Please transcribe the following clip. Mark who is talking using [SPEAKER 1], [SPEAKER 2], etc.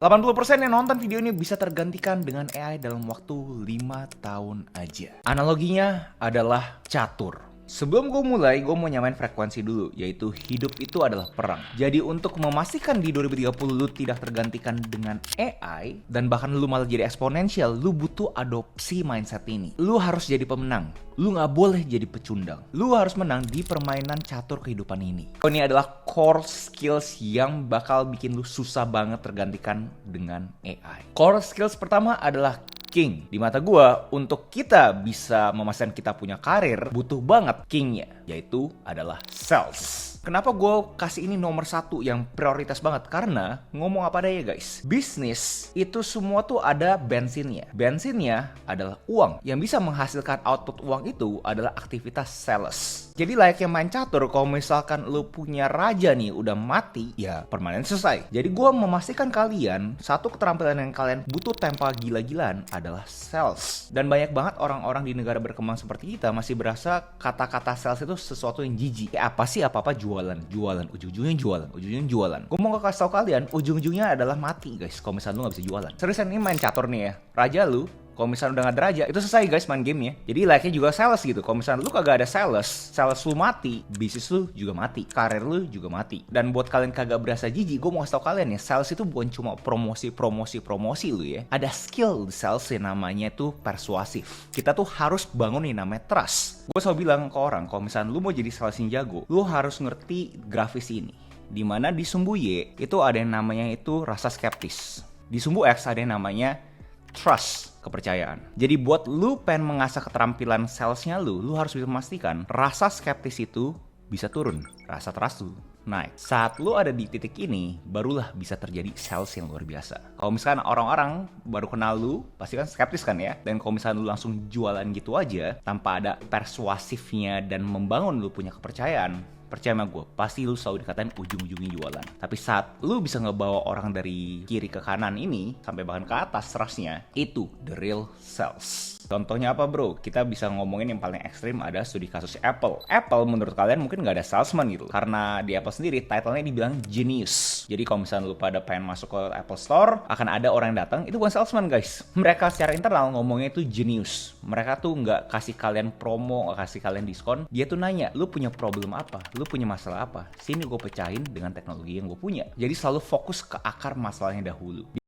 [SPEAKER 1] 80% yang nonton video ini bisa tergantikan dengan AI dalam waktu 5 tahun aja. Analoginya adalah catur. Sebelum gue mulai, gue mau nyamain frekuensi dulu, yaitu hidup itu adalah perang. Jadi untuk memastikan di 2030 lu tidak tergantikan dengan AI, dan bahkan lu malah jadi eksponensial, lu butuh adopsi mindset ini. Lu harus jadi pemenang, lu nggak boleh jadi pecundang. Lu harus menang di permainan catur kehidupan ini. Ini adalah core skills yang bakal bikin lu susah banget tergantikan dengan AI. Core skills pertama adalah king. Di mata gua, untuk kita bisa memastikan kita punya karir, butuh banget kingnya, yaitu adalah sales. Kenapa gue kasih ini nomor satu yang prioritas banget? Karena ngomong apa adanya guys, bisnis itu semua tuh ada bensinnya. Bensinnya adalah uang. Yang bisa menghasilkan output uang itu adalah aktivitas sales. Jadi layaknya main catur, kalau misalkan lu punya raja nih udah mati, ya permainan selesai. Jadi gue memastikan kalian, satu keterampilan yang kalian butuh tempa gila-gilaan adalah sales. Dan banyak banget orang-orang di negara berkembang seperti kita masih berasa kata-kata sales itu sesuatu yang jijik. Kayak apa sih, apa-apa jualan, ujung-ujungnya jualan. Gue mau kasih tau kalian, ujung-ujungnya adalah mati guys, kalau misalnya lu gak bisa jualan. Seriusan, ini main catur nih ya, raja lu kalau misalnya udah gak ada raja, itu selesai guys main gamenya. Jadi layaknya juga sales gitu. Kalau misalnya lu kagak ada sales lu mati, bisnis lu juga mati, karir lu juga mati. Dan buat kalian kagak berasa jijik, gue mau kasih tau kalian ya, sales itu bukan cuma promosi lu ya. Ada skill di sales yang namanya itu persuasif. Kita tuh harus bangun yang namanya trust. Gue selalu bilang ke orang, kalau misalnya lu mau jadi sales yang jago, lu harus ngerti grafis ini. Dimana di sumbu Y itu ada yang namanya itu rasa skeptis. Di sumbu X ada yang namanya trust, kepercayaan. Jadi buat lu pengen mengasah keterampilan salesnya lu harus bisa memastikan rasa skeptis itu bisa turun, rasa trust lu naik. Saat lu ada di titik ini, barulah bisa terjadi sales yang luar biasa. Kalau misalkan orang-orang baru kenal lu, pasti kan skeptis kan ya. Dan kalau misalkan lu langsung jualan gitu aja, tanpa ada persuasifnya dan membangun lu punya kepercayaan, percaya sama gue, pasti lu selalu dikatain ujung-ujungnya jualan. Tapi saat lu bisa ngebawa orang dari kiri ke kanan ini, sampai bahkan ke atas trustnya, itu the real sales. Contohnya apa bro? Kita bisa ngomongin yang paling ekstrim ada studi kasus Apple. Apple menurut kalian mungkin nggak ada salesman gitu. Karena di Apple sendiri, title-nya dibilang genius. Jadi kalau misalnya lu pada pengen masuk ke Apple Store, akan ada orang yang datang, itu bukan salesman guys. Mereka secara internal ngomongnya itu genius. Mereka tuh nggak kasih kalian promo, nggak kasih kalian diskon. Dia tuh nanya, lu punya problem apa? Lu punya masalah apa? Sini gue pecahin dengan teknologi yang gue punya. Jadi selalu fokus ke akar masalahnya dahulu.